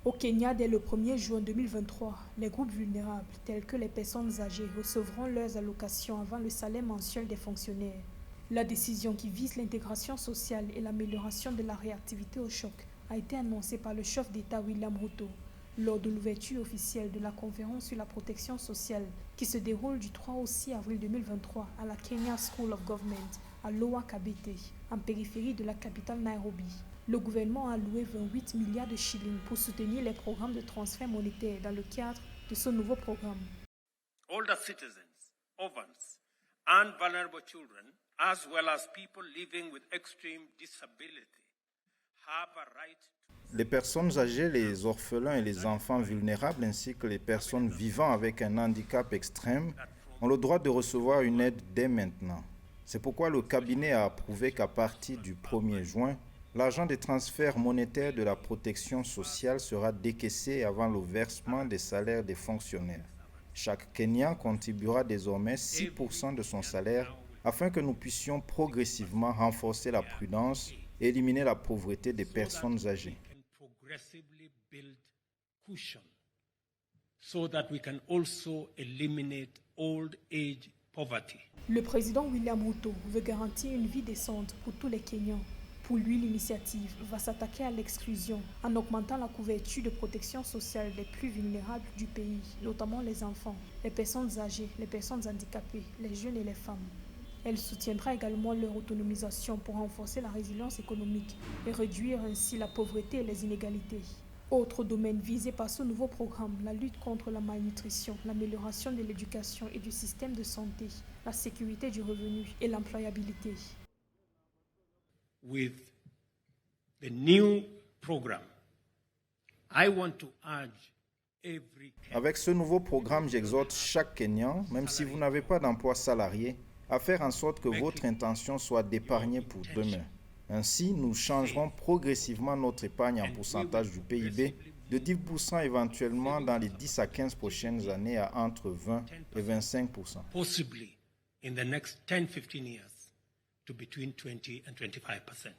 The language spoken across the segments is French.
Au Kenya, dès le 1er juin 2023, les groupes vulnérables, tels que les personnes âgées, recevront leurs allocations avant le salaire mensuel des fonctionnaires. La décision qui vise l'intégration sociale et l'amélioration de la réactivité au choc a été annoncée par le chef d'État William Ruto lors de l'ouverture officielle de la conférence sur la protection sociale qui se déroule du 3 au 6 avril 2023 à la Kenya School of Government à Lower Kabete, en périphérie de la capitale Nairobi. Le gouvernement a alloué 28 milliards de shillings pour soutenir les programmes de transfert monétaire dans le cadre de ce nouveau programme. Older citizens, orphans, and vulnerable children, as well as people living with extreme disability, have a right. Les personnes âgées, les orphelins et les enfants vulnérables, ainsi que les personnes vivant avec un handicap extrême, ont le droit de recevoir une aide dès maintenant. C'est pourquoi le cabinet a approuvé qu'à partir du 1er juin, l'argent des transferts monétaires de la protection sociale sera décaissé avant le versement des salaires des fonctionnaires. Chaque Kenyan contribuera désormais 6% de son salaire afin que nous puissions progressivement renforcer la prudence et éliminer la pauvreté des personnes âgées. Le président William Ruto veut garantir une vie décente pour tous les Kenyans. Pour lui, l'initiative va s'attaquer à l'exclusion en augmentant la couverture de protection sociale des plus vulnérables du pays, notamment les enfants, les personnes âgées, les personnes handicapées, les jeunes et les femmes. Elle soutiendra également leur autonomisation pour renforcer la résilience économique et réduire ainsi la pauvreté et les inégalités. Autre domaine visé par ce nouveau programme, la lutte contre la malnutrition, l'amélioration de l'éducation et du système de santé, la sécurité du revenu et l'employabilité. With the new program, I want to urge every Kenyan. Avec ce nouveau programme, j'exhorte chaque Kenyan, même si vous n'avez pas d'emploi salarié, à faire en sorte que votre intention soit d'épargner pour demain. Ainsi, nous changerons progressivement notre épargne en pourcentage du PIB de 10% éventuellement dans les 10 à 15 prochaines années à entre 20 et 25%. Possibly in the next 10-15 years to between 20 and 25%.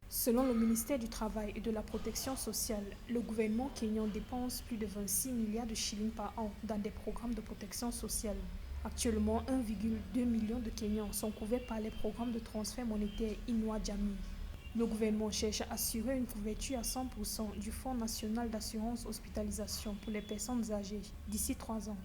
Selon le ministère du Travail et de la Protection sociale, le gouvernement kényan dépense plus de 26 milliards de shillings par an dans des programmes de protection sociale. Actuellement, 1,2 million de Kenyans sont couverts par les programmes de transfert monétaire Inua Jamii. Le gouvernement cherche à assurer une couverture à 100% du Fonds national d'assurance hospitalisation pour les personnes âgées d'ici 3 ans.